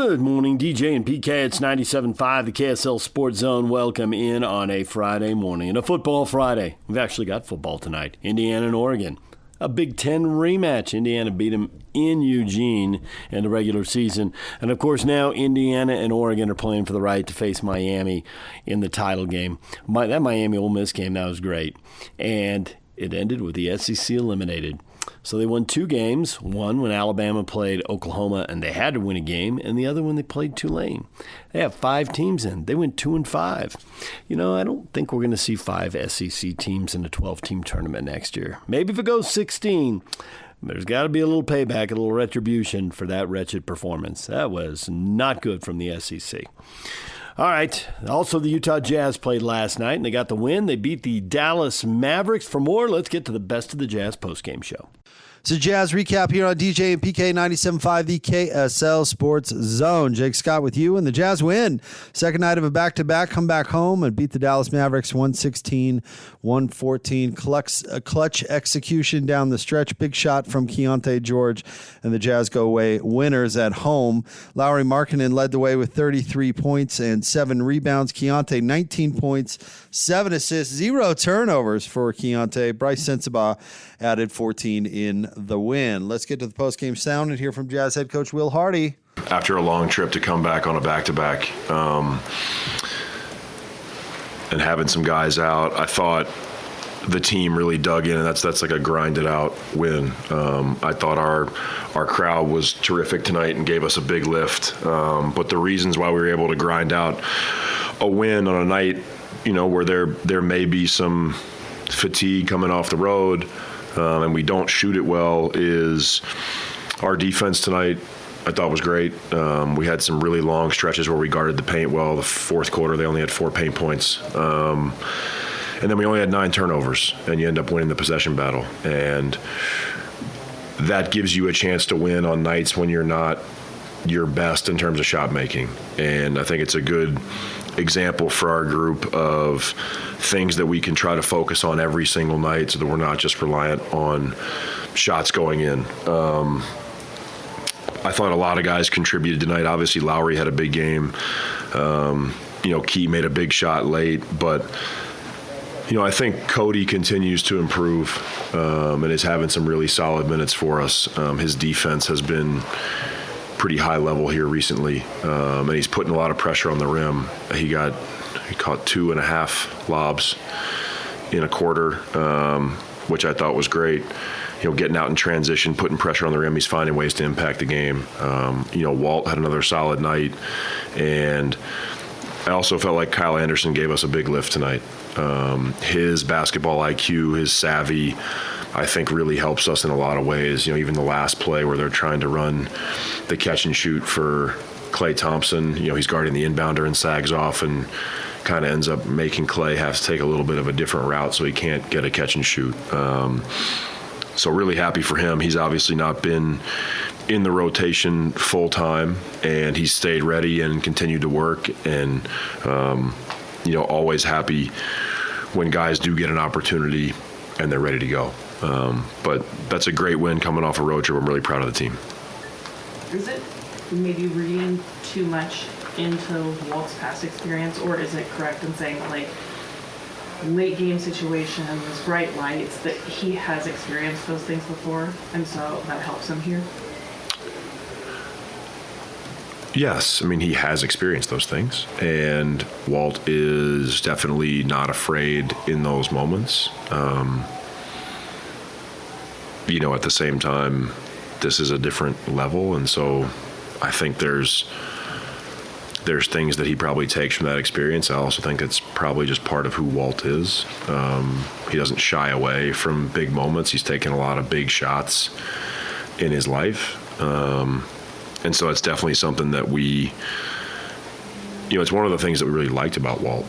Good morning, DJ and PK. It's 97.5, the KSL Sports Zone. Welcome in on a Friday morning and a football Friday. We've actually got football tonight. Indiana and Oregon. A Big Ten rematch. Indiana beat them in Eugene in the regular season. And, of course, now Indiana and Oregon are playing for the right to face Miami in the title game. That Miami-Ole Miss game, that was great. And it ended with the SEC eliminated. So they won two games, one when Alabama played Oklahoma and they had to win a game, and the other when they played Tulane. They have 5 teams in. They went 2-5. You know, I don't think we're going to see 5 SEC teams in a 12-team tournament next year. Maybe if it goes 16, there's got to be a little payback, a little retribution for that wretched performance. That was not good from the SEC. All right. Also, the Utah Jazz played last night, and they got the win. They beat the Dallas Mavericks. For more, let's get to the Best of the Jazz postgame show. So Jazz recap here on DJ and PK 97.5, the KSL Sports Zone. Jake Scott with you, and the Jazz win. Second night of a back-to-back, come back home and beat the Dallas Mavericks 116-114. Clutch execution down the stretch. Big shot from Keontae George, and the Jazz go away winners at home. Lauri Markkanen led the way with 33 points and 7 rebounds. Keontae 19 points, 7 assists, 0 turnovers for Keontae. Bryce Sensabaugh added 14 in the win. Let's get to the postgame sound and hear from Jazz head coach Will Hardy. After a long trip to come back on a back-to-back and having some guys out, I thought the team really dug in, and that's like a grinded-out win. I thought our crowd was terrific tonight and gave us a big lift. But the reasons why we were able to grind out a win on a night, you know, where there may be some fatigue coming off the road, and we don't shoot it well, is our defense tonight I thought was great. We had some really long stretches where we guarded the paint well. The fourth quarter, they only had 4 paint points. And then we only had 9 turnovers, and you end up winning the possession battle. And that gives you a chance to win on nights when you're not your best in terms of shot making. And I think it's a good example for our group of things that we can try to focus on every single night so that we're not just reliant on shots going in. I thought a lot of guys contributed tonight. Obviously, Lauri had a big game. Key made a big shot late, but I think Cody continues to improve and is having some really solid minutes for us. His defense has been pretty high level here recently, and he's putting a lot of pressure on the rim. He caught 2.5 lobs in a quarter, which I thought was great. Getting out in transition, putting pressure on the rim, he's finding ways to impact the game. Walt had another solid night, and I also felt like Kyle Anderson gave us a big lift tonight. His basketball IQ, his savvy, I think really helps us in a lot of ways. Even the last play where they're trying to run the catch and shoot for Klay Thompson, he's guarding the inbounder and sags off and kind of ends up making Klay have to take a little bit of a different route so he can't get a catch and shoot. So really happy for him. He's obviously not been in the rotation full time, and he's stayed ready and continued to work. And, always happy when guys do get an opportunity and they're ready to go. But that's a great win coming off a road trip. I'm really proud of the team. Is it maybe reading too much into Walt's past experience, or is it correct in saying that, late game situations, bright lights, that he has experienced those things before, and so that helps him here? Yes, he has experienced those things, and Walt is definitely not afraid in those moments. At the same time, this is a different level, and so I think there's things that he probably takes from that experience. I also think it's probably just part of who Walt is. He doesn't shy away from big moments. He's taken a lot of big shots in his life. And so it's definitely something that it's one of the things that we really liked about Walt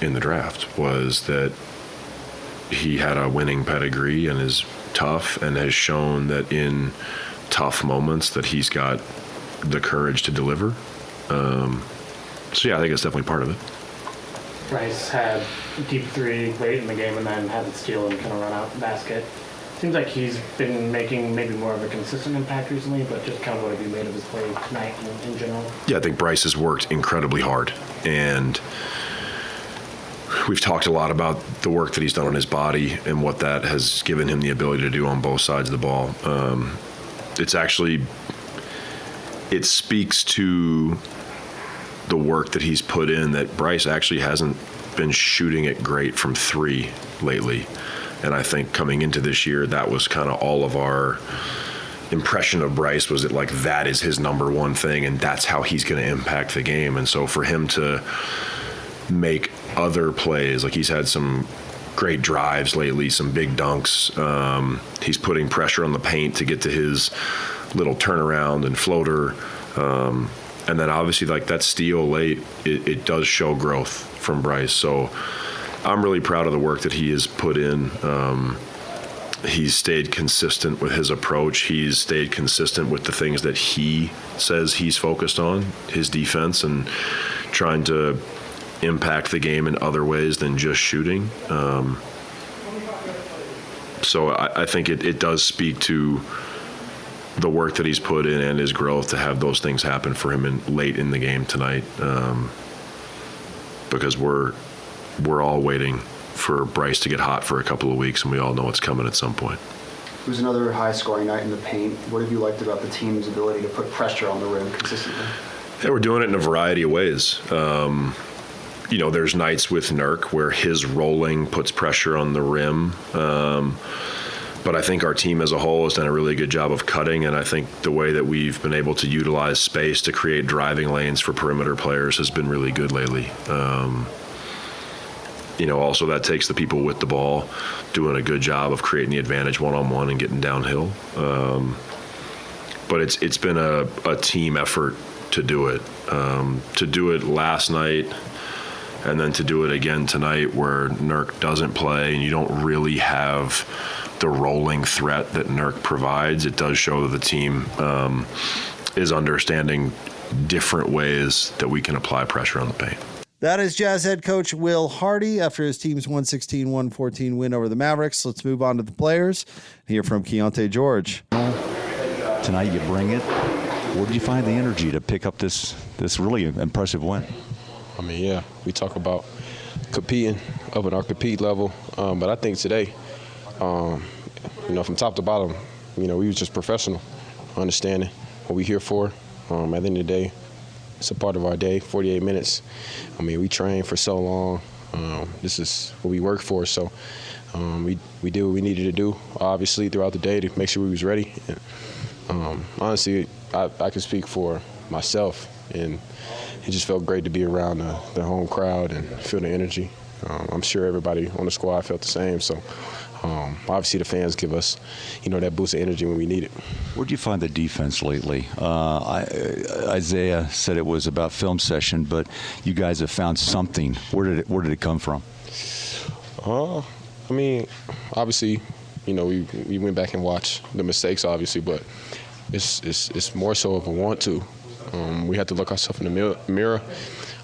in the draft was that he had a winning pedigree and is tough and has shown that in tough moments that he's got the courage to deliver. I think it's definitely part of it. Bryce had deep three late in the game and then had it steal and kind of run out the basket. Seems like he's been making maybe more of a consistent impact recently, but just kind of what have you made of his play tonight in general? Yeah, I think Bryce has worked incredibly hard, and we've talked a lot about the work that he's done on his body and what that has given him the ability to do on both sides of the ball. It speaks to the work that he's put in that Bryce actually hasn't been shooting it great from three lately. And I think coming into this year, that was kind of all of our impression of Bryce, was that like that is his number one thing and that's how he's going to impact the game. And so for him to make other plays, like he's had some great drives lately, some big dunks. He's putting pressure on the paint to get to his little turnaround and floater. And then obviously like that steal late, it does show growth from Bryce. So I'm really proud of the work that he has put in. He's stayed consistent with his approach. He's stayed consistent with the things that he says he's focused on, his defense, and trying to impact the game in other ways than just shooting. So I think it does speak to the work that he's put in and his growth to have those things happen for him late in the game tonight, because we're all waiting for Bryce to get hot for a couple of weeks, and we all know it's coming at some point. It was another high-scoring night in the paint. What have you liked about the team's ability to put pressure on the rim consistently? Yeah, we're doing it in a variety of ways. There's nights with Nurk where his rolling puts pressure on the rim. But I think our team as a whole has done a really good job of cutting, and I think the way that we've been able to utilize space to create driving lanes for perimeter players has been really good lately. Also that takes the people with the ball doing a good job of creating the advantage one-on-one and getting downhill. But it's been a team effort to do it. To do it last night and then to do it again tonight where Nurk doesn't play and you don't really have the rolling threat that Nurk provides, it does show that the team is understanding different ways that we can apply pressure on the paint. That is Jazz head coach Will Hardy after his team's 116-114 win over the Mavericks. Let's move on to the players. Hear from Keontae George. Tonight you bring it. Where did you find the energy to pick up this really impressive win? I mean, yeah, we talk about competing up at our compete level, but I think today, from top to bottom, we was just professional, understanding what we're here for. At the end of the day, it's a part of our day, 48 minutes. I mean, we trained for so long. This is what we work for, so we did what we needed to do, obviously, throughout the day to make sure we was ready. And, honestly, I can speak for myself, and it just felt great to be around the home crowd and feel the energy. I'm sure everybody on the squad felt the same, so obviously the fans give us, that boost of energy when we need it. Where'd you find the defense lately? Isaiah said it was about film session, but you guys have found something. Where did it come from? I mean, obviously, we went back and watched the mistakes, obviously, but it's more so of a want to. We had to look ourselves in the mirror,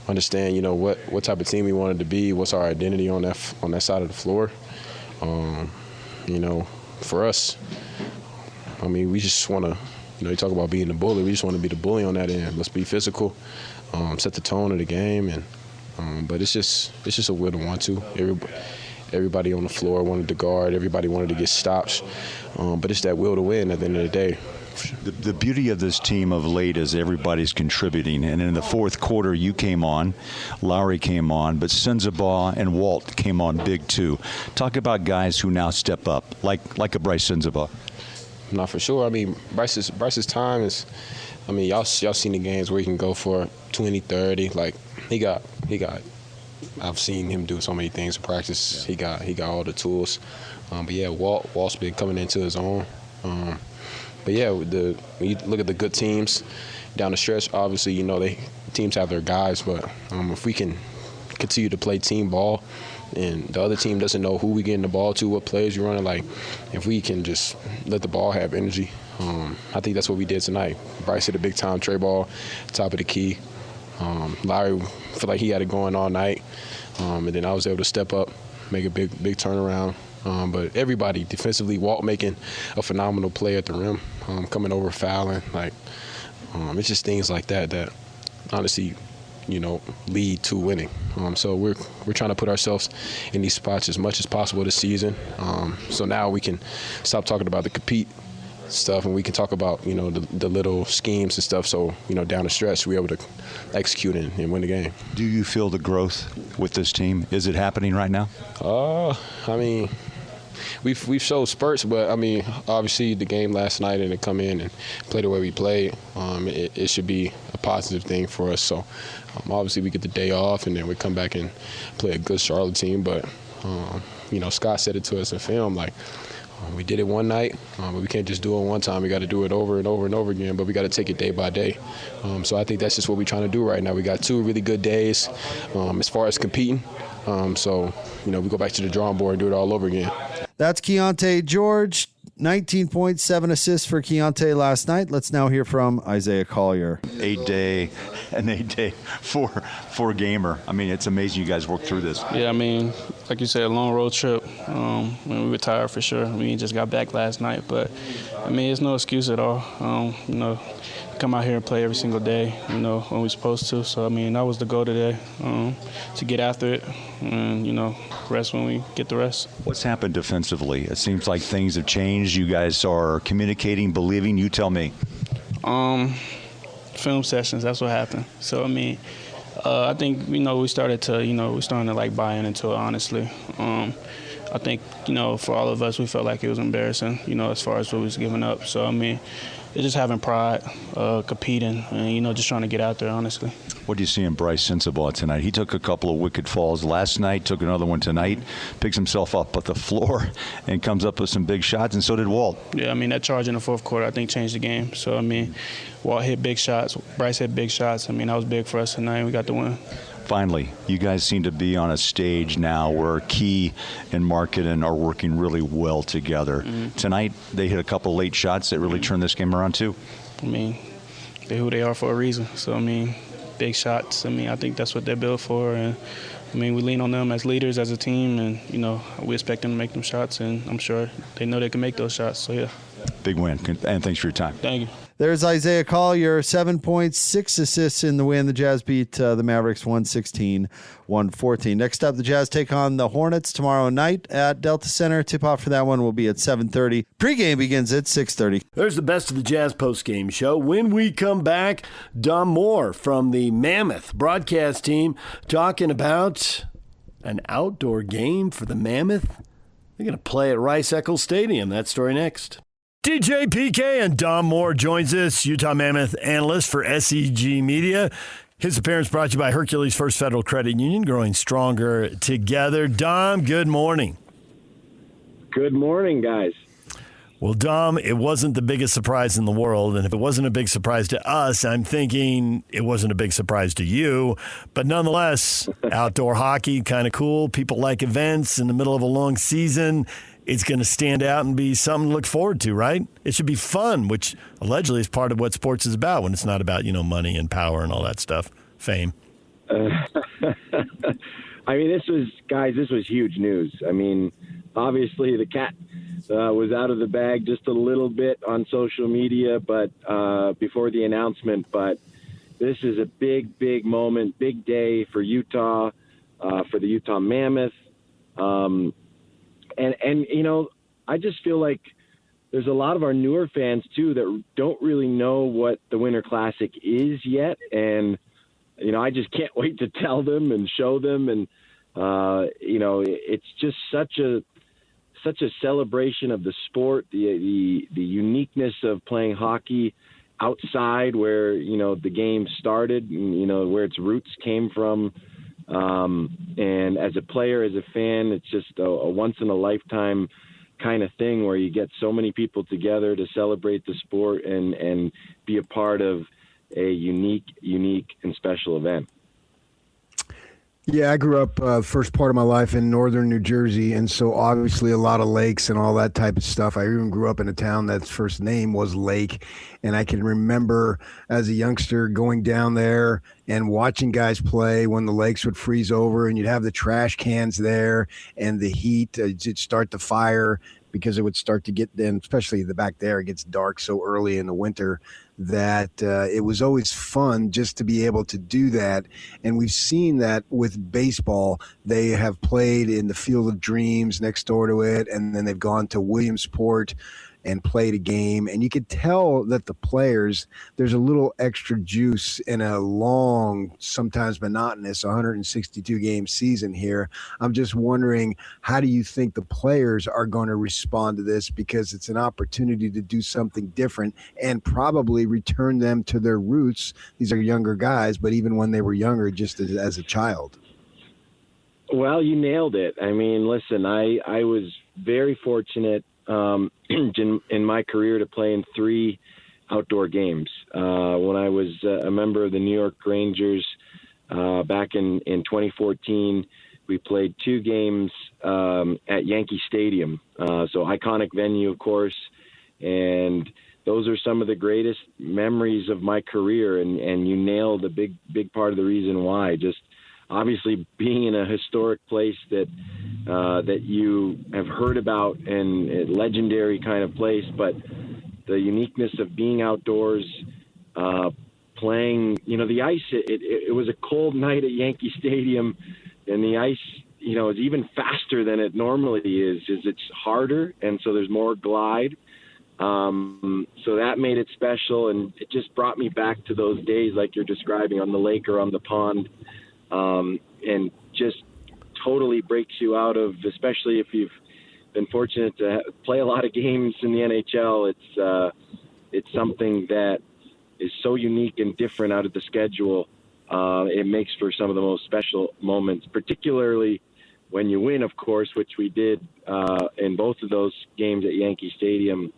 understand, what type of team we wanted to be, what's our identity on that side of the floor. For us, I mean, we just want to, you talk about being the bully. We just want to be the bully on that end. Let's be physical, set the tone of the game, and but it's just a will to want to. Everybody on the floor wanted to guard. Everybody wanted to get stops, but it's that will to win at the end of the day. The beauty of this team of late is everybody's contributing. And in the fourth quarter, you came on, Lowry came on, but Sensabaugh and Walt came on big too. Talk about guys who now step up, like a Bryce Sensabaugh. Not for sure. I mean, Bryce's time is, I mean, y'all seen the games where he can go for 20, 30. Like, he got. I've seen him do so many things in practice. Yeah. He got all the tools. But yeah, Walt's been coming into his own. But yeah, when you look at the good teams down the stretch, obviously, teams have their guys, but if we can continue to play team ball and the other team doesn't know who we getting the ball to, what plays you're running, like if we can just let the ball have energy, I think that's what we did tonight. Bryce hit a big time tray ball, top of the key. Larry felt like he had it going all night, and then I was able to step up, make a big turnaround, But everybody defensively, Walt making a phenomenal play at the rim, coming over fouling, like it's just things like that honestly, lead to winning. So we're trying to put ourselves in these spots as much as possible this season. So now we can stop talking about the compete stuff and we can talk about, the little schemes and stuff. So, down the stretch, we're able to execute and win the game. Do you feel the growth with this team? Is it happening right now? We've showed spurts, but obviously the game last night and to come in and play the way we played, it should be a positive thing for us. So obviously we get the day off and then we come back and play a good Charlotte team. But Scott said it to us in film, like we did it one night, but we can't just do it one time. We got to do it over and over and over again, but we got to take it day by day. So I think that's just what we're trying to do right now. We got 2 really good days as far as competing. So we go back to the drawing board and do it all over again. That's Keontae George, 19 points, 7 assists for Keontae last night. Let's now hear from Isaiah Collier. 8-day, 4-gamer. It's amazing you guys worked through this. Yeah, like you said, a long road trip. We were tired for sure. We just got back last night, but it's no excuse at all. Come out here and play every single day, when we're supposed to. So, that was the goal today, to get after it and, rest when we get the rest. What's happened defensively? It seems like things have changed. You guys are communicating, believing. You tell me. Film sessions, that's what happened. So, I think, we're starting to buy into it, honestly. I think, for all of us, we felt like it was embarrassing, as far as what we was giving up. So, it's just having pride, competing, and, just trying to get out there, honestly. What do you see in Bryce Sensabaugh tonight? He took a couple of wicked falls last night, took another one tonight, picks himself up at the floor, and comes up with some big shots, and so did Walt. Yeah, that charge in the fourth quarter, I think, changed the game. So, Walt hit big shots, Bryce hit big shots. That was big for us tonight. We got the win. Finally, you guys seem to be on a stage now where Key and Marketing are working really well together. Mm-hmm. Tonight, they hit a couple late shots that really turned this game around too. They're who they are for a reason. So, big shots. I think that's what they're built for. And, we lean on them as leaders, as a team, and, we expect them to make them shots, and I'm sure they know they can make those shots. So, yeah. Big win, and thanks for your time. Thank you. There's Isaiah Collier, 7 points, 6 assists in the win. The Jazz beat the Mavericks 116-114. Next up, the Jazz take on the Hornets tomorrow night at Delta Center. Tip-off for that one will be at 7:30. Pre-game begins at 6:30. There's the best of the Jazz post-game show. When we come back, Dom Moore from the Mammoth broadcast team talking about an outdoor game for the Mammoth. They're going to play at Rice-Eccles Stadium. That story next. DJ PK and Dom Moore joins us, Utah Mammoth analyst for SEG Media. His appearance brought to you by Hercules First Federal Credit Union, growing stronger together. Dom, good morning. Good morning, guys. Well, Dom, it wasn't the biggest surprise in the world, and if it wasn't a big surprise to us, I'm thinking it wasn't a big surprise to you. But nonetheless, outdoor hockey, kind of cool. People like events in the middle of a long season. It's going to stand out and be something to look forward to, right? It should be fun, which allegedly is part of what sports is about when it's not about, money and power and all that stuff, fame. This was huge news. Obviously the cat was out of the bag just a little bit on social media, but before the announcement. But this is a big, big moment, big day for Utah, for the Utah Mammoth. And I just feel like there's a lot of our newer fans, too, that don't really know what the Winter Classic is yet. And, I just can't wait to tell them and show them. And, it's just such a celebration of the sport, the uniqueness of playing hockey outside where, the game started, and, where its roots came from. And as a player, as a fan, it's just a once-in-a-lifetime kind of thing where you get so many people together to celebrate the sport and be a part of a unique and special event. Yeah, I grew up first part of my life in northern New Jersey, and so obviously a lot of lakes and all that type of stuff. I even grew up in a town that's first name was Lake, and I can remember as a youngster going down there and watching guys play when the lakes would freeze over, and you'd have the trash cans there, and the heat would start the fire because it would start to get then, especially the back there, it gets dark so early in the winter that it was always fun just to be able to do that. And we've seen that with baseball. They have played in the Field of Dreams next door to it, and then they've gone to Williamsport and played a game. And you could tell that the players, there's a little extra juice in a long, sometimes monotonous 162 game season here. I'm just wondering, how do you think the players are going to respond to this? Because it's an opportunity to do something different and probably return them to their roots. These are younger guys, but even when they were younger, just as a child. Well, you nailed it. I mean, listen, I was very fortunate in my career to play in 3 outdoor games. When I was a member of the New York Rangers back in 2014, we played 2 games at Yankee Stadium. So iconic venue, of course, and those are some of the greatest memories of my career. And you nailed a big part of the reason why. Just obviously being in a historic place that you have heard about and a legendary kind of place, but the uniqueness of being outdoors, playing, the ice, it was a cold night at Yankee Stadium, and the ice, is even faster than it normally is it's harder, and so there's more glide. So that made it special, and it just brought me back to those days like you're describing on the lake or on the pond, and just totally breaks you out of, especially if you've been fortunate to play a lot of games in the NHL. It's something that is so unique and different out of the schedule. It makes for some of the most special moments, particularly when you win, of course, which we did in both of those games at Yankee Stadium.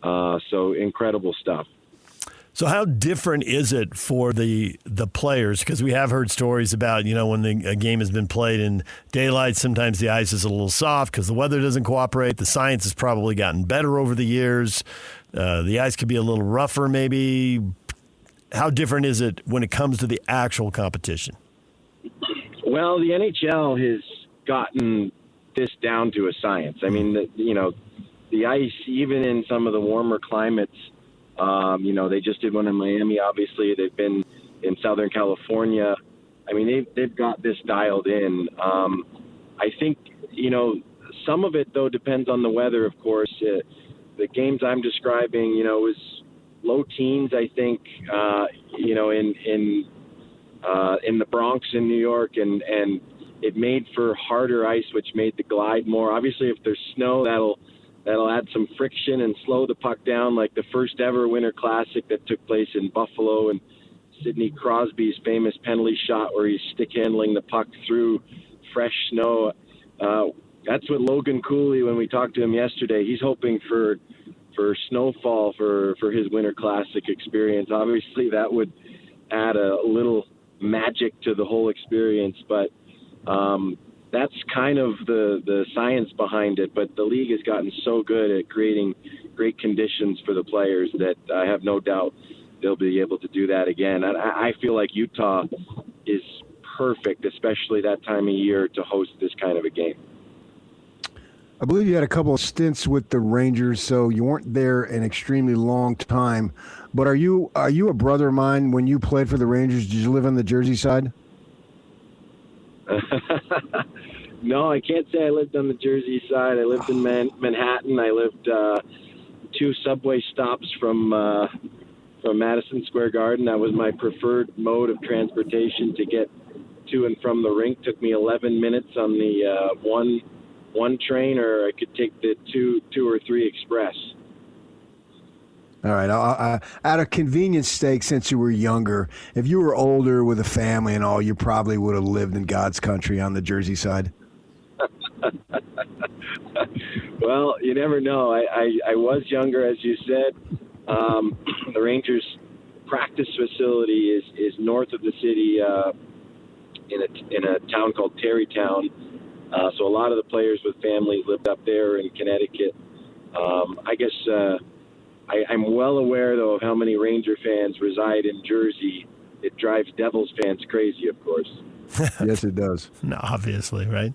So incredible stuff. So how different is it for the players? Because we have heard stories about, when a game has been played in daylight, sometimes the ice is a little soft because the weather doesn't cooperate. The science has probably gotten better over the years. The ice could be a little rougher maybe. How different is it when it comes to the actual competition? Well, the NHL has gotten this down to a science. I mean, the ice, even in some of the warmer climates, they just did one in Miami, obviously. They've been in Southern California. I mean, they've got this dialed in. I think, some of it, though, depends on the weather, of course. The games I'm describing, was low teens, I think, in the Bronx in New York, and it made for harder ice, which made the glide more. Obviously, if there's snow, that'll add some friction and slow the puck down, like the first ever Winter Classic that took place in Buffalo, and Sidney Crosby's famous penalty shot where he's stick handling the puck through fresh snow. That's what Logan Cooley, when we talked to him yesterday, he's hoping for snowfall for his Winter Classic experience. Obviously, that would add a little magic to the whole experience, but that's kind of the science behind it. But the league has gotten so good at creating great conditions for the players that I have no doubt they'll be able to do that again. And I feel like Utah is perfect, especially that time of year, to host this kind of a game. I believe you had a couple of stints with the Rangers, so you weren't there an extremely long time. But are you a brother of mine? When you played for the Rangers, did you live on the Jersey side? No, I can't say I lived on the Jersey side. I lived in Manhattan. I lived 2 subway stops from Madison Square Garden. That was my preferred mode of transportation to get to and from the rink. Took me 11 minutes on the one train, or I could take the two or three express. All right. Out of convenience sake, since you were younger, if you were older with a family and all, you probably would have lived in God's country on the Jersey side. Well, you never know. I was younger, as you said. The Rangers practice facility is north of the city, in a town called Terrytown. So a lot of the players with families lived up there in Connecticut. I guess I'm well aware, though, of how many Ranger fans reside in Jersey. It drives Devils fans crazy, of course. Yes, it does. No, obviously, right?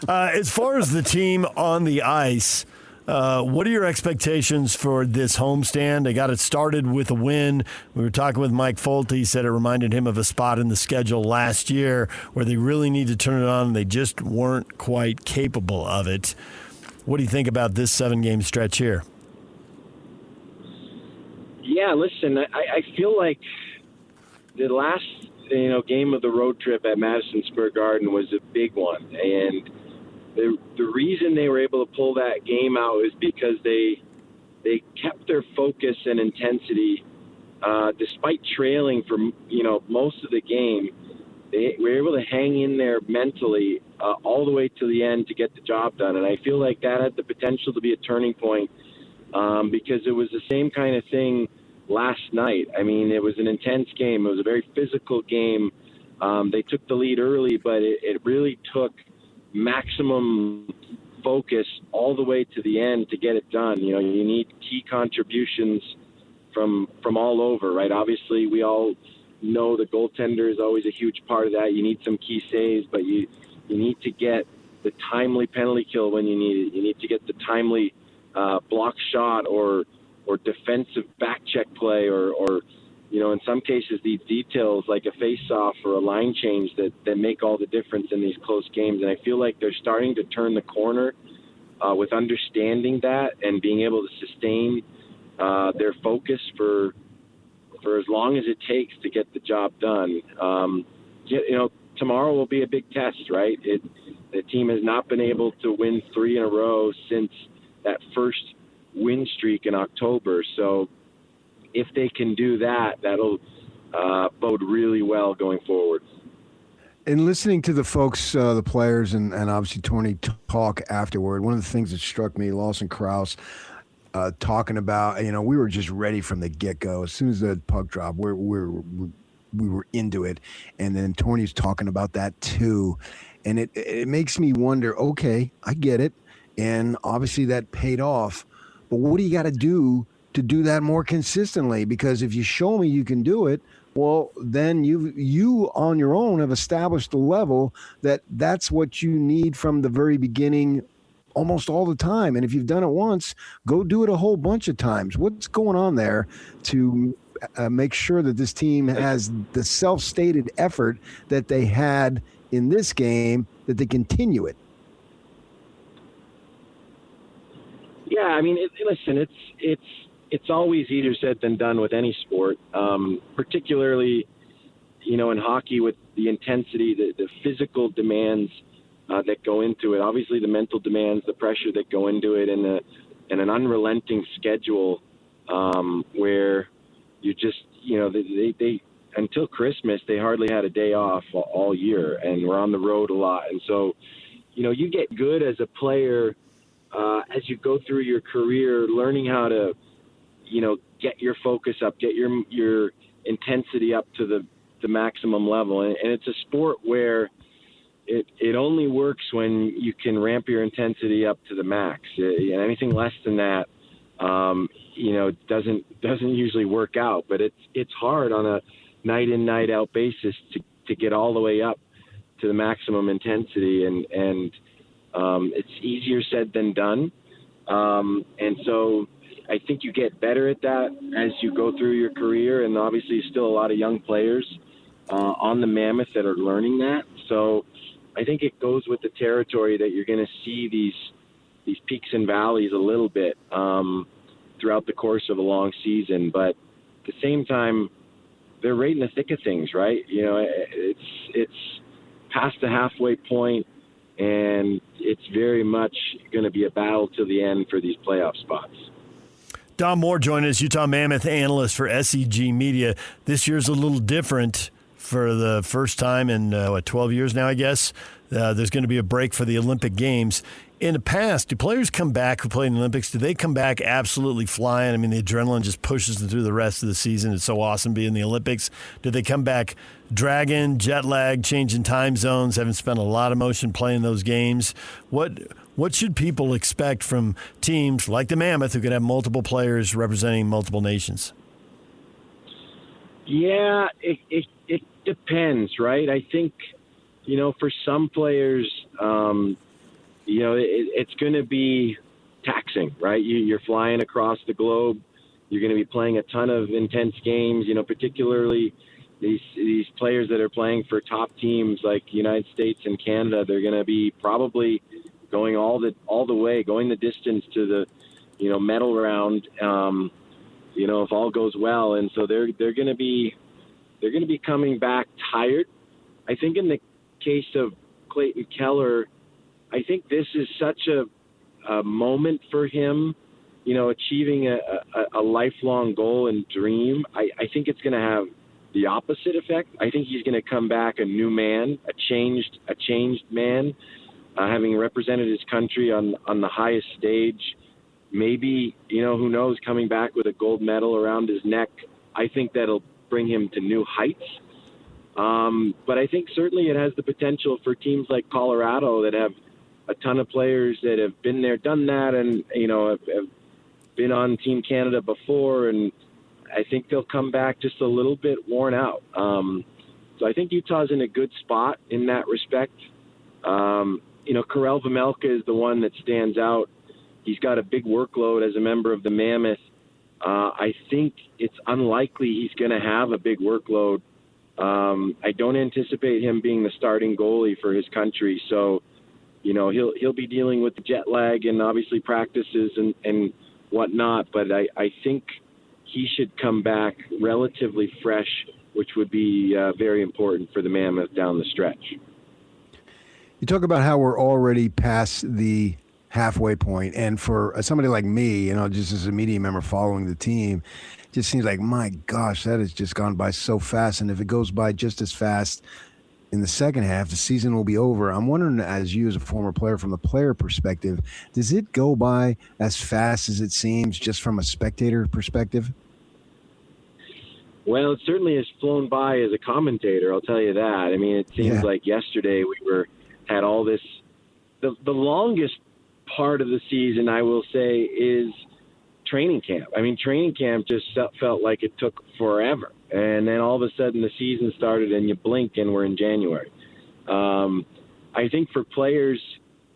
As far as the team on the ice, what are your expectations for this homestand? They got it started with a win. We were talking with Mike Folty. He said it reminded him of a spot in the schedule last year where they really need to turn it on, and they just weren't quite capable of it. What do you think about this 7-game stretch here? Yeah, listen, I feel like the last game of the road trip at Madison Square Garden was a big one, and the reason they were able to pull that game out is because they kept their focus and intensity despite trailing for most of the game. They were able to hang in there mentally all the way to the end to get the job done, and I feel like that had the potential to be a turning point because it was the same kind of thing last night. I mean, it was an intense game. It was a very physical game. They took the lead early, but it really took maximum focus all the way to the end to get it done. You need key contributions from all over, right? Obviously, we all know the goaltender is always a huge part of that. You need some key saves, but you need to get the timely penalty kill when you need it. You need to get the timely block shot or defensive back check play or in some cases these details like a face-off or a line change that make all the difference in these close games. And I feel like they're starting to turn the corner with understanding that and being able to sustain their focus for as long as it takes to get the job done. Tomorrow will be a big test, right? The team has not been able to win 3 in a row since that first win streak in October. So if they can do that, that'll bode really well going forward. In listening to the folks, the players, and obviously Tony talk afterward, one of the things that struck me, Lawson Krause talking about, we were just ready from the get-go. As soon as the puck dropped, we were into it. And then Tony's talking about that too. And it makes me wonder, okay, I get it. And obviously that paid off. But what do you got to do that more consistently? Because if you show me you can do it, well, then you on your own have established the level that's what you need from the very beginning almost all the time. And if you've done it once, go do it a whole bunch of times. What's going on there to make sure that this team has the self-stated effort that they had in this game, that they continue it? Yeah, I mean, listen, it's always easier said than done with any sport, particularly, in hockey with the intensity, the physical demands that go into it. Obviously, the mental demands, the pressure that go into it, and an unrelenting schedule where you just, they until Christmas, they hardly had a day off all year, and we're on the road a lot. And so, you get good as a player as you go through your career, learning how to, get your focus up, get your intensity up to the maximum level. And it's a sport where it only works when you can ramp your intensity up to the max. Anything less than that, doesn't usually work out. But it's hard on a night in, night out basis to get all the way up to the maximum intensity, and it's easier said than done. And so I think you get better at that as you go through your career, and obviously still a lot of young players on the Mammoth that are learning that. So I think it goes with the territory that you're going to see these peaks and valleys a little bit throughout the course of a long season. But at the same time, they're right in the thick of things, right? It's past the halfway point, and it's very much going to be a battle to the end for these playoff spots. Don Moore joined us, Utah Mammoth analyst for SEG Media. This year's a little different for the first time in 12 years now, I guess. There's going to be a break for the Olympic Games. In the past, do players come back who played in the Olympics? Do they come back absolutely flying? I mean, the adrenaline just pushes them through the rest of the season. It's so awesome being in the Olympics. Do they come back dragging, jet lag, changing time zones, having spent a lot of motion playing those games? What should people expect from teams like the Mammoth who could have multiple players representing multiple nations? Yeah, it depends, right? I think, for some players, it's going to be taxing, right? You're flying across the globe. You're going to be playing a ton of intense games, particularly these players that are playing for top teams like the United States and Canada. They're going to be probably going all the way, going the distance to the, medal round, if all goes well. And so they're going to be coming back tired. I think in the case of Clayton Keller, I think this is such a moment for him, achieving a lifelong goal and dream. I think it's going to have the opposite effect. I think he's going to come back a new man, a changed man, having represented his country on the highest stage. Maybe, who knows, coming back with a gold medal around his neck. I think that'll bring him to new heights. But I think certainly it has the potential for teams like Colorado that have a ton of players that have been there, done that, and, have been on Team Canada before. And I think they'll come back just a little bit worn out. So I think Utah's in a good spot in that respect. Karel Vejmelka is the one that stands out. He's got a big workload as a member of the Mammoth. I think it's unlikely he's going to have a big workload. I don't anticipate him being the starting goalie for his country. So, he'll be dealing with the jet lag and obviously practices and whatnot. But I think he should come back relatively fresh, which would be very important for the Mammoth down the stretch. You talk about how we're already past the halfway point, and for somebody like me, just as a media member following the team, it just seems like, my gosh, that has just gone by so fast. And if it goes by just as fast in the second half, the season will be over. I'm wondering, as you as a former player, from the player perspective, does it go by as fast as it seems just from a spectator perspective? Well, it certainly has flown by as a commentator, I'll tell you that. I mean, it seems like yesterday we had all this. The longest part of the season, I will say, is training camp. I mean, training camp just felt like it took forever. And then all of a sudden the season started and you blink and we're in January. I think for players,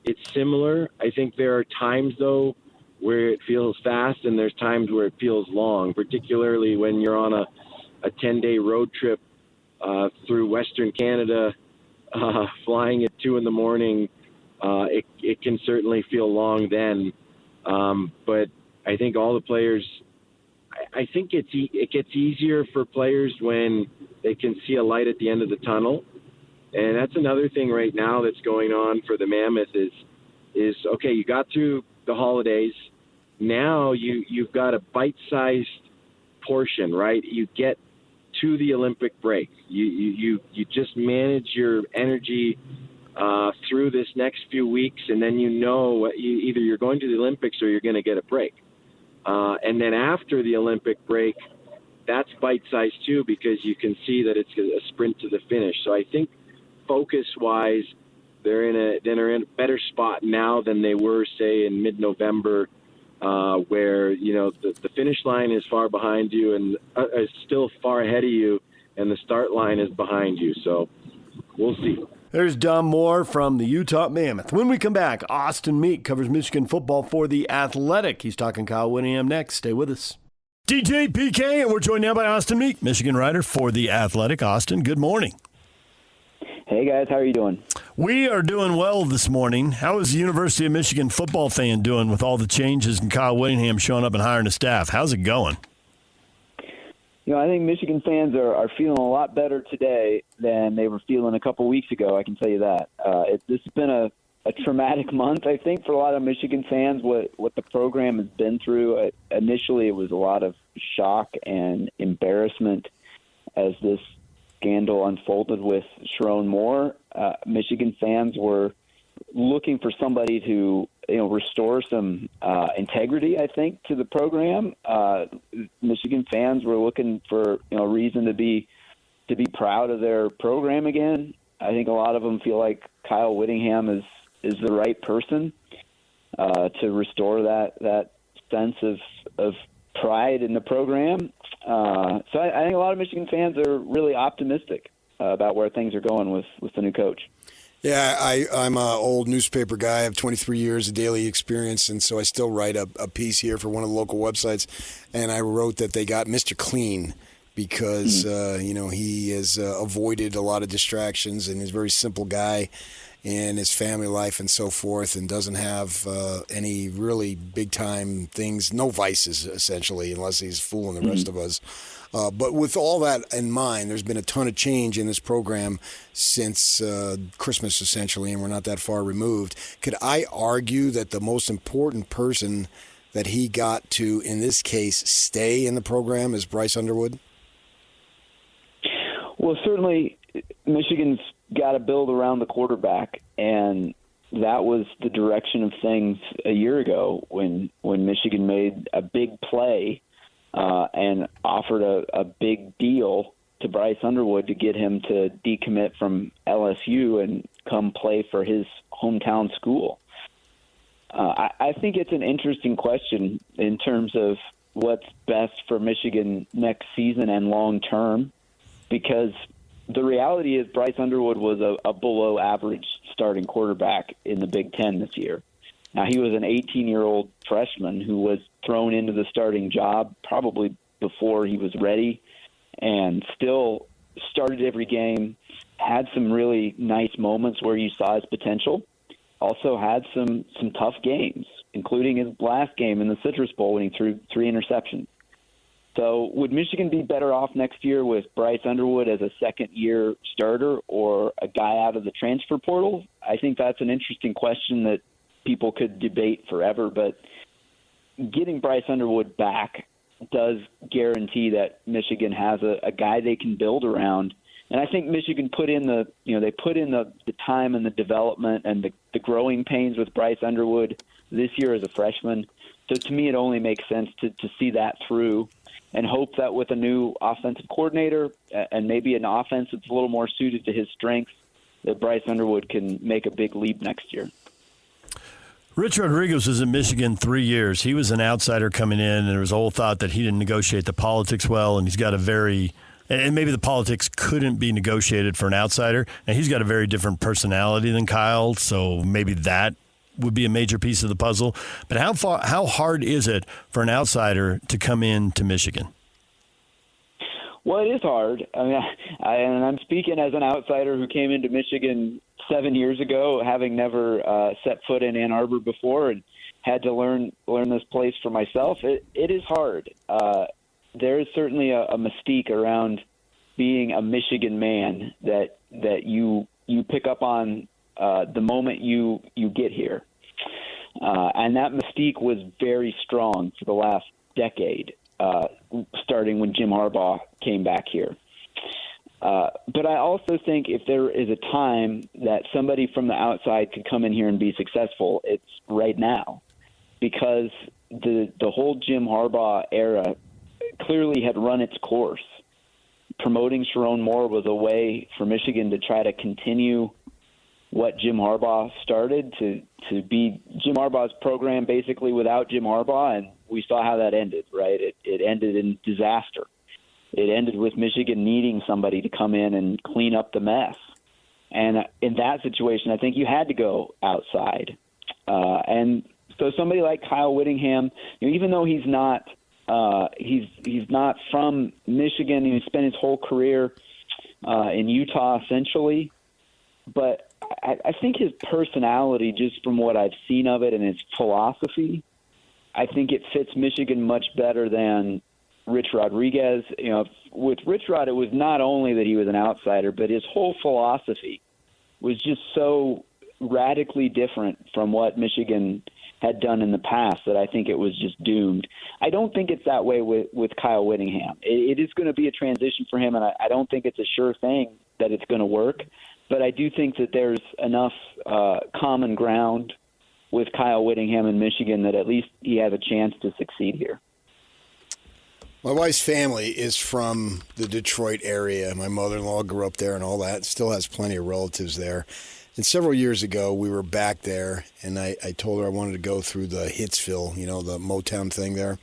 it's similar. I think there are times, though, where it feels fast and there's times where it feels long, particularly when you're on a 10-day road trip through Western Canada, flying at 2 a.m. It can certainly feel long then. But I think all the players, I think it gets easier for players when they can see a light at the end of the tunnel. And that's another thing right now that's going on for the Mammoth is okay, you got through the holidays. Now you've got a bite-sized portion, right? You get to the Olympic break. You just manage your energy through this next few weeks, and then either you're going to the Olympics or you're going to get a break. And then after the Olympic break, that's bite-sized too, because you can see that it's a sprint to the finish. So I think focus-wise, they're in a better spot now than they were, say, in mid-November, where the finish line is far behind you and is still far ahead of you, and the start line is behind you. So we'll see. There's Dom Moore from the Utah Mammoth. When we come back, Austin Meek covers Michigan football for The Athletic. He's talking Kyle Whittingham next. Stay with us. DJ PK, and we're joined now by Austin Meek, Michigan writer for The Athletic. Austin, good morning. Hey, guys. How are you doing? We are doing well this morning. How is the University of Michigan football fan doing with all the changes and Kyle Whittingham showing up and hiring a staff? How's it going? I think Michigan fans are feeling a lot better today than they were feeling a couple weeks ago, I can tell you that. This has been a traumatic month, I think, for a lot of Michigan fans, what the program has been through. Initially, it was a lot of shock and embarrassment as this scandal unfolded with Sharon Moore. Michigan fans were looking for somebody to restore some integrity, I think, to the program. Michigan fans were looking for a reason to be proud of their program again. I think a lot of them feel like Kyle Whittingham is the right person to restore that sense of pride in the program. So I think a lot of Michigan fans are really optimistic about where things are going with the new coach. Yeah, I'm an old newspaper guy. I have 23 years of daily experience, and so I still write a piece here for one of the local websites. And I wrote that they got Mr. Clean because, he has avoided a lot of distractions and is a very simple guy in his family life and so forth, and doesn't have any really big-time things, no vices, essentially, unless he's fooling the rest of us. But with all that in mind, there's been a ton of change in this program since Christmas, essentially, and we're not that far removed. Could I argue that the most important person that he got to, in this case, stay in the program is Bryce Underwood? Well, certainly Michigan's got to build around the quarterback, and that was the direction of things a year ago when Michigan made a big play and offered a big deal to Bryce Underwood to get him to decommit from LSU and come play for his hometown school. I think it's an interesting question in terms of what's best for Michigan next season and long term, because the reality is Bryce Underwood was a below average starting quarterback in the Big Ten this year. Now, he was an 18-year-old freshman who was thrown into the starting job probably before he was ready, and still started every game, had some really nice moments where you saw his potential, also had some tough games, including his last game in the Citrus Bowl when he threw 3 interceptions. So would Michigan be better off next year with Bryce Underwood as a second-year starter or a guy out of the transfer portal? I think that's an interesting question that people could debate forever, but getting Bryce Underwood back does guarantee that Michigan has a guy they can build around. And I think Michigan put in the time and the development and the growing pains with Bryce Underwood this year as a freshman. So to me, it only makes sense to see that through and hope that with a new offensive coordinator and maybe an offense that's a little more suited to his strengths, that Bryce Underwood can make a big leap next year. Rich Rodriguez was in Michigan 3 years. He was an outsider coming in, and there was a whole thought that he didn't negotiate the politics well, and he's got and maybe the politics couldn't be negotiated for an outsider, and he's got a very different personality than Kyle, so maybe that would be a major piece of the puzzle. But how hard is it for an outsider to come into Michigan? Well, it is hard. I mean, and I'm speaking as an outsider who came into Michigan 7 years ago, having never set foot in Ann Arbor before, and had to learn this place for myself. It is hard. There is certainly a mystique around being a Michigan man that you pick up on the moment you get here. And that mystique was very strong for the last decade, starting when Jim Harbaugh came back here. But I also think if there is a time that somebody from the outside could come in here and be successful, it's right now. Because the whole Jim Harbaugh era clearly had run its course. Promoting Sharon Moore was a way for Michigan to try to continue what Jim Harbaugh started, to be Jim Harbaugh's program basically without Jim Harbaugh, and we saw how that ended, right? It ended in disaster. It ended with Michigan needing somebody to come in and clean up the mess. And in that situation, I think you had to go outside. And so somebody like Kyle Whittingham, even though he's not from Michigan, he spent his whole career in Utah essentially, but I think his personality, just from what I've seen of it and his philosophy, I think it fits Michigan much better than Rich Rodriguez. With Rich Rod, it was not only that he was an outsider, but his whole philosophy was just so radically different from what Michigan had done in the past that I think it was just doomed. I don't think it's that way with Kyle Whittingham. It is going to be a transition for him, and I don't think it's a sure thing that it's going to work. But I do think that there's enough common ground with Kyle Whittingham in Michigan that at least he has a chance to succeed here. My wife's family is from the Detroit area. My mother-in-law grew up there and all that. Still has plenty of relatives there. And several years ago, we were back there, and I told her I wanted to go through the Hitsville, the Motown thing there.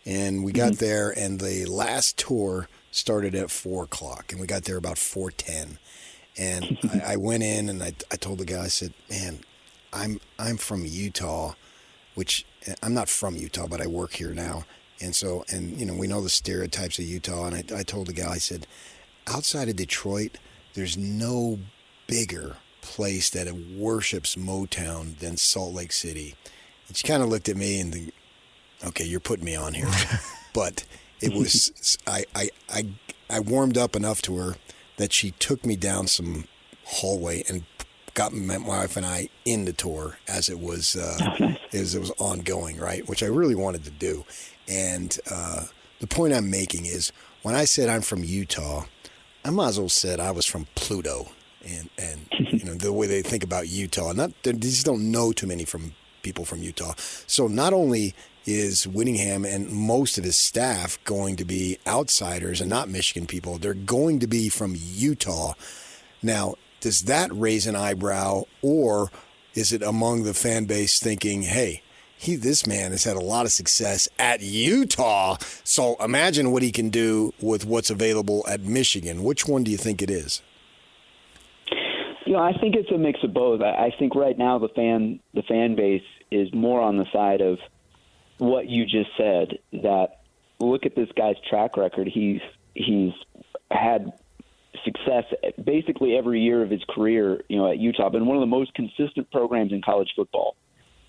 And we got there, and the last tour started at 4 o'clock, and we got there about 4:10. And I went in, and I told the guy, I said, man, I'm from Utah, which I'm not from Utah, but I work here now. And so, we know the stereotypes of Utah. And I told the guy, I said, outside of Detroit, there's no bigger place that worships Motown than Salt Lake City. And she kind of looked at me and think, okay, you're putting me on here. But it was, I warmed up enough to her that she took me down some hallway and got my wife and I in the tour as it was ongoing, right? Which I really wanted to do. And the point I'm making is when I said I'm from Utah, I might as well said I was from Pluto. And the way they think about Utah, they just don't know too many people from Utah. So not only is Whittingham and most of his staff going to be outsiders and not Michigan people, they're going to be from Utah. Now, does that raise an eyebrow, or is it among the fan base thinking, hey, this man has had a lot of success at Utah, so imagine what he can do with what's available at Michigan? Which one do you think it is? I think it's a mix of both. I think right now the fan base is more on the side of what you just said, that look at this guy's track record. He's had success basically every year of his career, at Utah. Been one of the most consistent programs in college football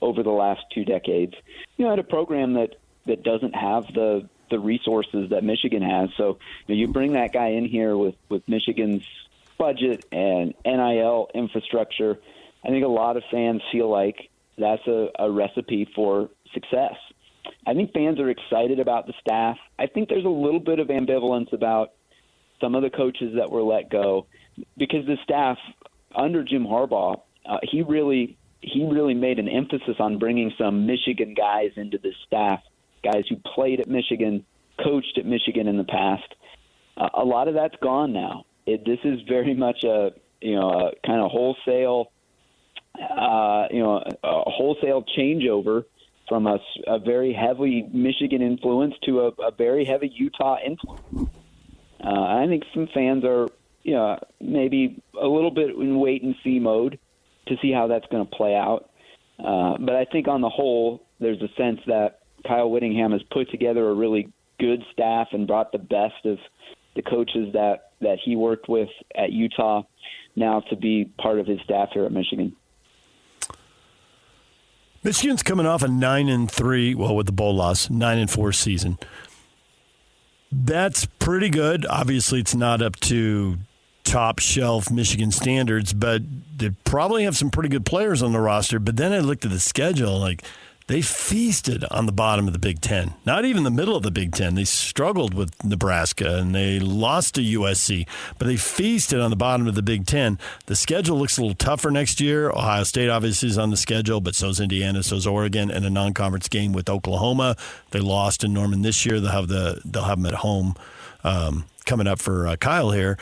over the last 2 decades. At a program that doesn't have the resources that Michigan has. So you bring that guy in here with Michigan's budget and NIL infrastructure. I think a lot of fans feel like that's a recipe for success. I think fans are excited about the staff. I think there's a little bit of ambivalence about some of the coaches that were let go, because the staff under Jim Harbaugh, he really made an emphasis on bringing some Michigan guys into the staff, guys who played at Michigan, coached at Michigan in the past. A lot of that's gone now. This is very much a kind of wholesale, a wholesale changeover from a very heavy Michigan influence to a very heavy Utah influence. I think some fans are, maybe a little bit in wait and see mode to see how that's going to play out. But I think on the whole, there's a sense that Kyle Whittingham has put together a really good staff and brought the best of the coaches that he worked with at Utah now to be part of his staff here at Michigan. Michigan's coming off a 9-3, with the bowl loss, 9-4 season. That's pretty good. Obviously, it's not up to top shelf Michigan standards, but they probably have some pretty good players on the roster. But then I looked at the schedule, they feasted on the bottom of the Big Ten. Not even the middle of the Big Ten. They struggled with Nebraska, and they lost to USC. But they feasted on the bottom of the Big Ten. The schedule looks a little tougher next year. Ohio State obviously is on the schedule, but so's Indiana, so's Oregon, and a non-conference game with Oklahoma. They lost in Norman this year. They'll have them at home coming up for Kyle here.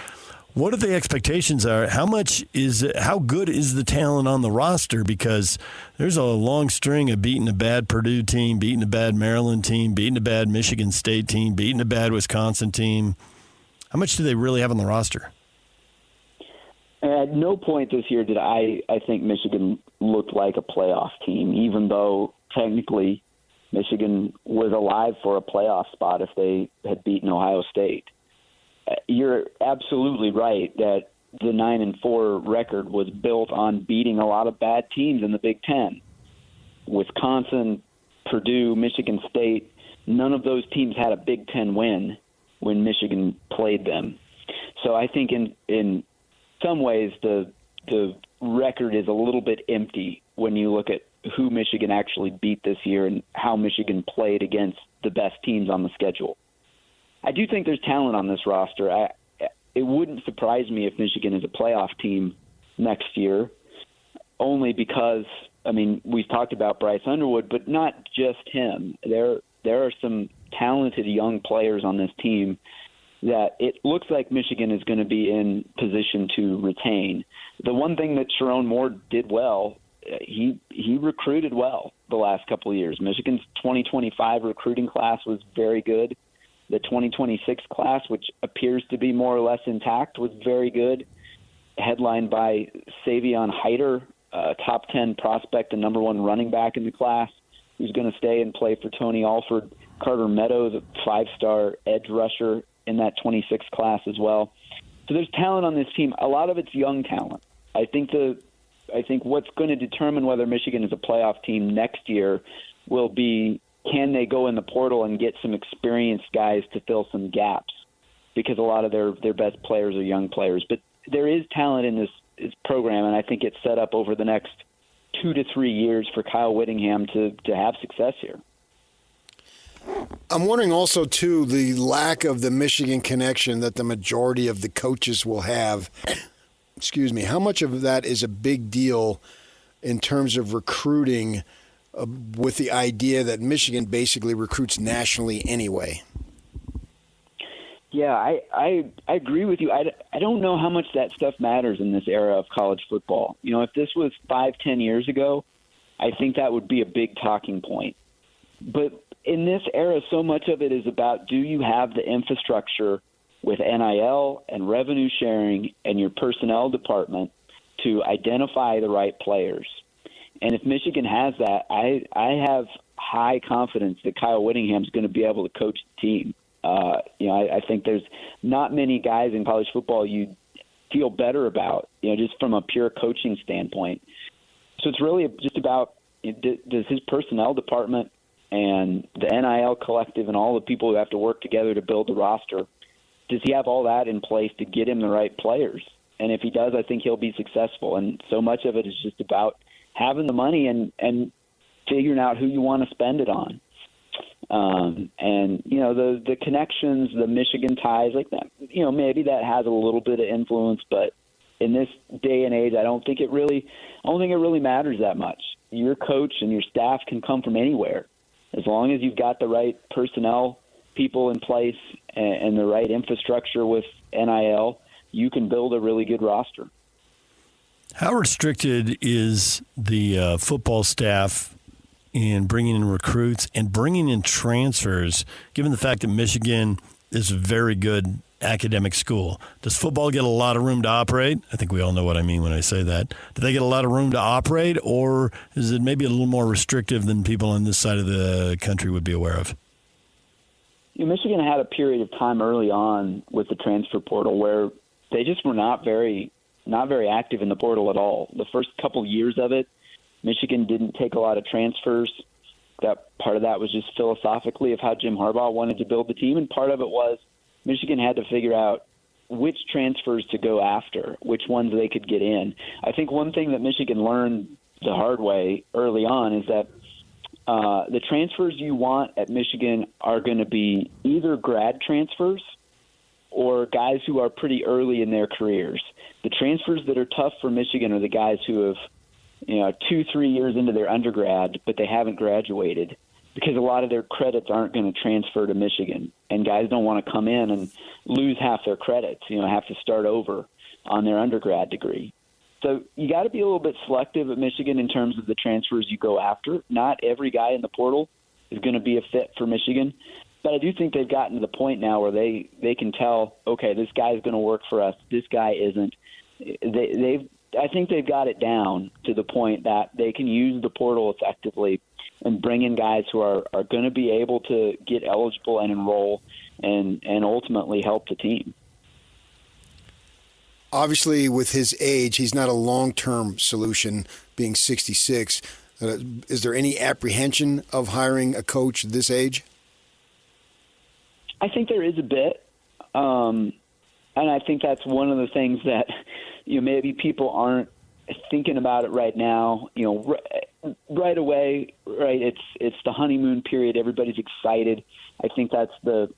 What are the expectations are? How good is the talent on the roster? Because there's a long string of beating a bad Purdue team, beating a bad Maryland team, beating a bad Michigan State team, beating a bad Wisconsin team. How much do they really have on the roster? At no point this year did I think Michigan looked like a playoff team, even though technically Michigan was alive for a playoff spot if they had beaten Ohio State. You're absolutely right that the 9-4 record was built on beating a lot of bad teams in the Big Ten. Wisconsin, Purdue, Michigan State, none of those teams had a Big Ten win when Michigan played them. So I think in some ways the record is a little bit empty when you look at who Michigan actually beat this year and how Michigan played against the best teams on the schedule. I do think there's talent on this roster. It wouldn't surprise me if Michigan is a playoff team next year, only because, I mean, we've talked about Bryce Underwood, but not just him. There are some talented young players on this team that it looks like Michigan is going to be in position to retain. The one thing that Sharon Moore did well, he recruited well the last couple of years. Michigan's 2025 recruiting class was very good. The 2026 class, which appears to be more or less intact, was very good. Headlined by Savion Hyder, top 10 prospect and number 1 running back in the class, who's going to stay and play for Tony Alford. Carter Meadows, a 5-star edge rusher in that 26 class as well. So there's talent on this team. A lot of it's young talent. I think what's going to determine whether Michigan is a playoff team next year will be, can they go in the portal and get some experienced guys to fill some gaps, because a lot of their best players are young players. But there is talent in this program, and I think it's set up over the next 2 to 3 years for Kyle Whittingham to have success here. I'm wondering also, too, the lack of the Michigan connection that the majority of the coaches will have. Excuse me. How much of that is a big deal in terms of recruiting, with the idea that Michigan basically recruits nationally anyway? Yeah, I agree with you. I don't know how much that stuff matters in this era of college football. You know, if this was 5-10 years ago, I think that would be a big talking point. But in this era, so much of it is about, do you have the infrastructure with NIL and revenue sharing and your personnel department to identify the right players? And if Michigan has that, I have high confidence that Kyle Whittingham is going to be able to coach the team. I think there's not many guys in college football you feel better about, just from a pure coaching standpoint. So it's really just about, does his personnel department and the NIL collective and all the people who have to work together to build the roster, does he have all that in place to get him the right players? And if he does, I think he'll be successful. And so much of it is just about having the money and figuring out who you want to spend it on. The connections, the Michigan ties, like that, maybe that has a little bit of influence, but in this day and age, I don't think it really matters that much. Your coach and your staff can come from anywhere. As long as you've got the right personnel people in place and the right infrastructure with NIL, you can build a really good roster. How restricted is the football staff in bringing in recruits and bringing in transfers, given the fact that Michigan is a very good academic school? Does football get a lot of room to operate? I think we all know what I mean when I say that. Do they get a lot of room to operate, or is it maybe a little more restrictive than people on this side of the country would be aware of? Michigan had a period of time early on with the transfer portal where they just were not very active in the portal at all. The first couple years of it, Michigan didn't take a lot of transfers. That part of that was just philosophically of how Jim Harbaugh wanted to build the team, and part of it was Michigan had to figure out which transfers to go after, which ones they could get in. I think one thing that Michigan learned the hard way early on is that the transfers you want at Michigan are going to be either grad transfers or guys who are pretty early in their careers. The transfers that are tough for Michigan are the guys who have 2-3 years into their undergrad, but they haven't graduated, because a lot of their credits aren't going to transfer to Michigan, and guys don't want to come in and lose half their credits, have to start over on their undergrad degree. So you got to be a little bit selective at Michigan in terms of the transfers you go after. Not every guy in the portal is going to be a fit for Michigan, but I do think they've gotten to the point now where they can tell, okay, this guy's going to work for us, this guy isn't. I think they've got it down to the point that they can use the portal effectively and bring in guys who are going to be able to get eligible and enroll and ultimately help the team. Obviously, with his age, he's not a long-term solution, being 66. Is there any apprehension of hiring a coach at this age? I think there is a bit. And I think that's one of the things that maybe people aren't thinking about it right now. Right away, right? It's the honeymoon period. Everybody's excited. I think that's the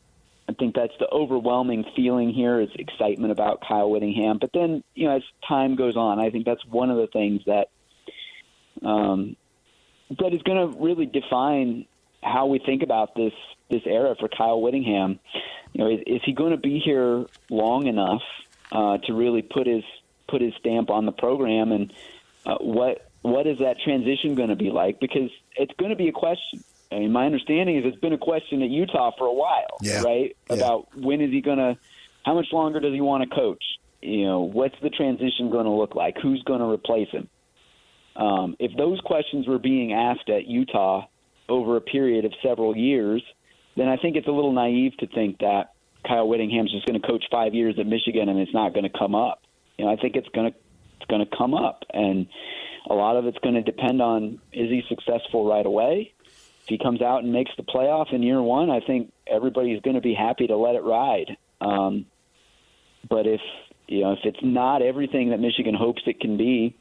I think that's the overwhelming feeling here is excitement about Kyle Whittingham. But then, as time goes on, I think that's one of the things that is going to really define how we think about this era for Kyle Whittingham. Is he going to be here long enough to really put his stamp on the program, and what is that transition going to be like? Because it's going to be a question. I mean, my understanding is it's been a question at Utah for a while, right? Yeah. About when is he going to, how much longer does he want to coach? What's the transition going to look like? Who's going to replace him? If those questions were being asked at Utah over a period of several years, then I think it's a little naive to think that Kyle Whittingham's just going to coach 5 years at Michigan and it's not going to come up. I think it's going to come up, and a lot of it's going to depend on, is he successful right away? If he comes out and makes the playoff in year one, I think everybody's going to be happy to let it ride. But if it's not everything that Michigan hopes it can be,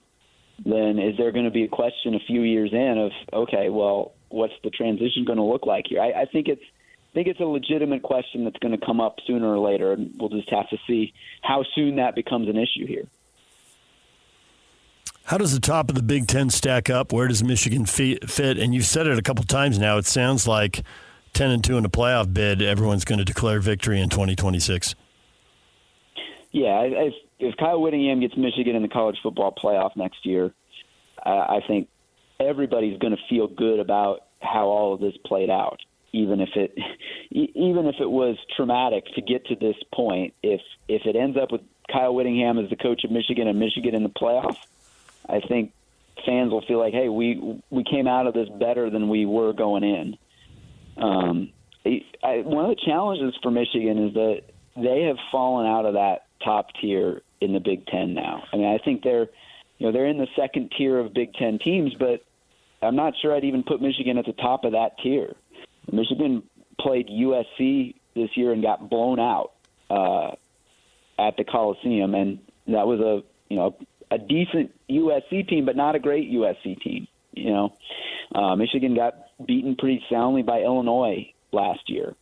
then is there going to be a question a few years in of, okay, well, what's the transition going to look like here? I think it's a legitimate question that's going to come up sooner or later, and we'll just have to see how soon that becomes an issue here. How does the top of the Big Ten stack up? Where does Michigan fit? And you've said it a couple times now. It sounds like 10-2 in a playoff bid, everyone's going to declare victory in 2026. Yeah, if Kyle Whittingham gets Michigan in the college football playoff next year, I think everybody's going to feel good about how all of this played out. Even if it was traumatic to get to this point, if it ends up with Kyle Whittingham as the coach of Michigan and Michigan in the playoff, I think fans will feel like, hey, we came out of this better than we were going in. One of the challenges for Michigan is that they have fallen out of that top tier in the Big Ten now. I mean, I think they're in the second tier of Big Ten teams, but I'm not sure I'd even put Michigan at the top of that tier. Michigan played USC this year and got blown out at the Coliseum, and that was a decent USC team, but not a great USC team. Michigan got beaten pretty soundly by Illinois last year.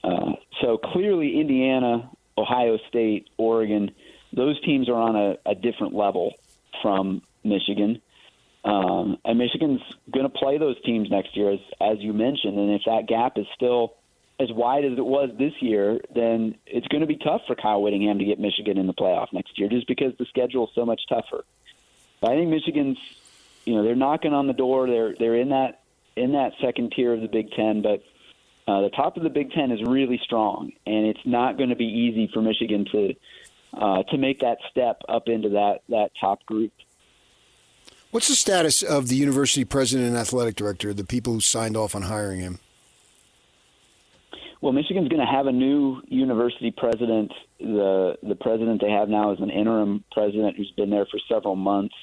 So clearly Indiana, Ohio State, Oregon, those teams are on a different level from Michigan. And Michigan's going to play those teams next year, as you mentioned. And if that gap is still as wide as it was this year, then it's going to be tough for Kyle Whittingham to get Michigan in the playoff next year, just because the schedule is so much tougher. But I think Michigan's, they're knocking on the door. They're in that second tier of the Big Ten, but the top of the Big Ten is really strong, and it's not going to be easy for Michigan to make that step up into that top group. What's the status of the university president and athletic director, the people who signed off on hiring him? Well, Michigan's going to have a new university president. The president they have now is an interim president who's been there for several months.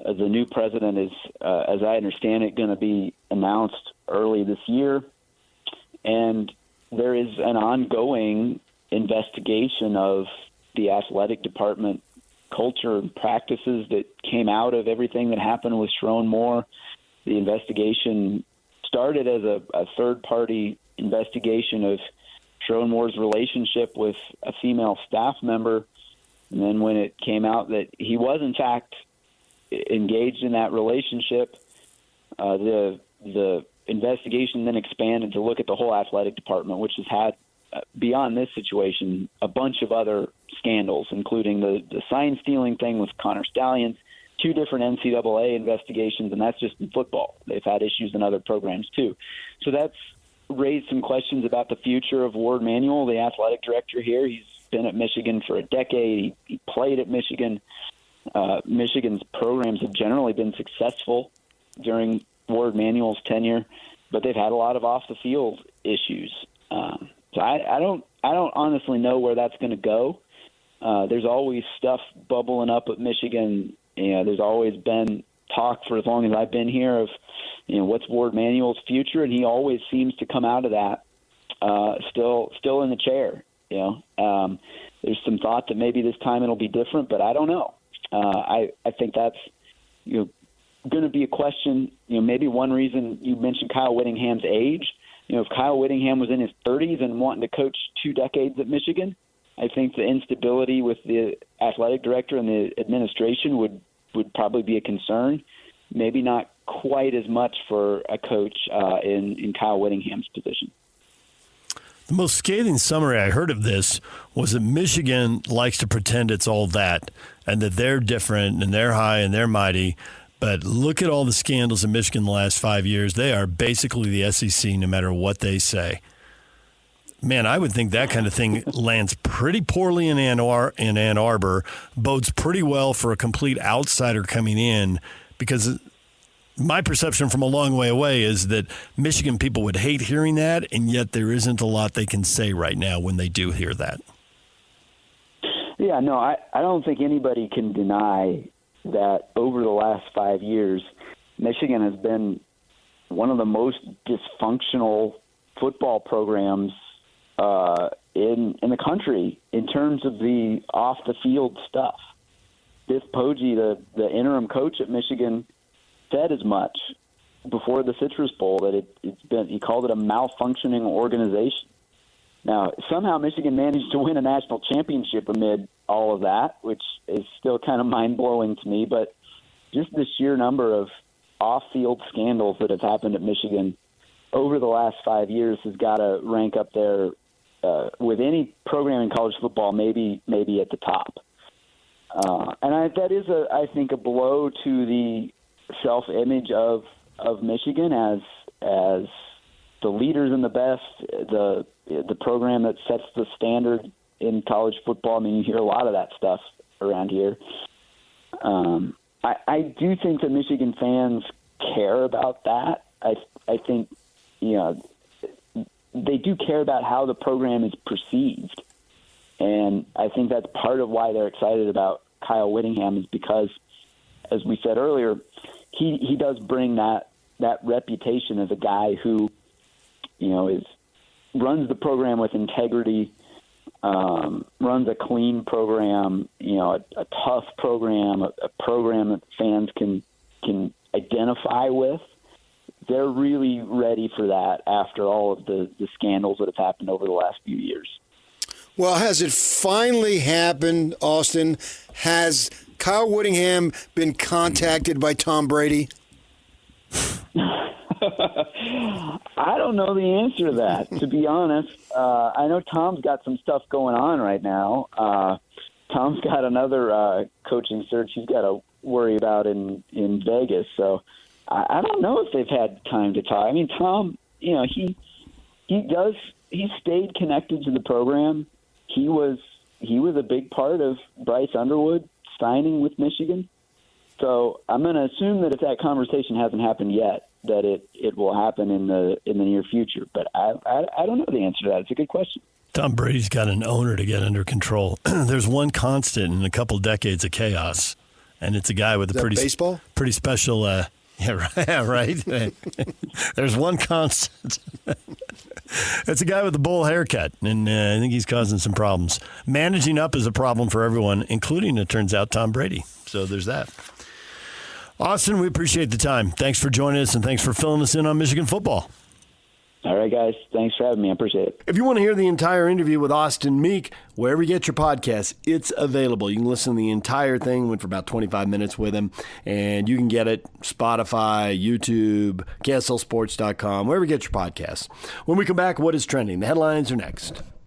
The new president is, as I understand it, going to be announced early this year. And there is an ongoing investigation of the athletic department culture and practices that came out of everything that happened with Sharon Moore. The investigation started as a third-party investigation of Sharon Moore's relationship with a female staff member. And then when it came out that he was, in fact, engaged in that relationship, the investigation then expanded to look at the whole athletic department, which has had, beyond this situation, a bunch of other scandals, including the sign stealing thing with Connor Stallions, 2 different NCAA investigations, and that's just in football. They've had issues in other programs too. So that's raised some questions about the future of Ward Manuel, the athletic director here. He's been at Michigan for a decade. He played at Michigan. Michigan's programs have generally been successful during Ward Manuel's tenure, but they've had a lot of off the field issues. So I don't honestly know where that's going to go. There's always stuff bubbling up at Michigan. There's always been talk for as long as I've been here of, what's Ward Manuel's future, and he always seems to come out of that still in the chair. There's some thought that maybe this time it'll be different, but I don't know. I think that's going to be a question. Maybe one reason you mentioned Kyle Whittingham's age. if Kyle Whittingham was in his 30s and wanting to coach 2 decades at Michigan, I think the instability with the athletic director and the administration would probably be a concern. Maybe not quite as much for a coach in Kyle Whittingham's position. The most scathing summary I heard of this was that Michigan likes to pretend it's all that and that they're different and they're high and they're mighty. But look at all the scandals in Michigan the last 5 years. They are basically the SEC no matter what they say. Man, I would think that kind of thing lands pretty poorly in Ann Arbor, bodes pretty well for a complete outsider coming in, because my perception from a long way away is that Michigan people would hate hearing that, and yet there isn't a lot they can say right now when they do hear that. Yeah, no, I don't think anybody can deny that over the last 5 years, Michigan has been one of the most dysfunctional football programs in the country in terms of the off-the-field stuff. Biff Poggi, the interim coach at Michigan, said as much before the Citrus Bowl that he called it a malfunctioning organization. Now, somehow Michigan managed to win a national championship amid all of that, which is still kind of mind-blowing to me, but just the sheer number of off-field scandals that have happened at Michigan over the last 5 years has got to rank up there with any program in college football, maybe at the top. That is, I think, a blow to the self-image of Michigan as the leaders and the best, the program that sets the standard in college football. I mean, you hear a lot of that stuff around here. I do think that Michigan fans care about that. I think, they do care about how the program is perceived. And I think that's part of why they're excited about Kyle Whittingham, is because, as we said earlier, he does bring that reputation as a guy who, runs the program with integrity, runs a clean program, a tough program, a program that fans can identify with. They're really ready for that after all of the scandals that have happened over the last few years. Well, has it finally happened, Austin? Has Kyle Whittingham been contacted by Tom Brady? I don't know the answer to that, to be honest. I know Tom's got some stuff going on right now. Tom's got another coaching search he's got to worry about in Vegas. So I don't know if they've had time to talk. I mean, Tom, he stayed connected to the program. He was a big part of Bryce Underwood signing with Michigan. So I'm going to assume that if that conversation hasn't happened yet, that it will happen in the near future. But I don't know the answer to that. It's a good question. Tom Brady's got an owner to get under control. There's one constant in a couple decades of chaos, and it's a guy with a pretty special. Yeah, right. There's one constant. It's a guy with a bowl haircut, and I think he's causing some problems. Managing up is a problem for everyone, including, it turns out, Tom Brady. So there's that. Austin, we appreciate the time. Thanks for joining us, and thanks for filling us in on Michigan football. All right, guys. Thanks for having me. I appreciate it. If you want to hear the entire interview with Austin Meek, wherever you get your podcasts, it's available. You can listen to the entire thing. Went for about 25 minutes with him, and you can get it Spotify, YouTube, KSLSports.com, wherever you get your podcasts. When we come back, what is trending? The headlines are next.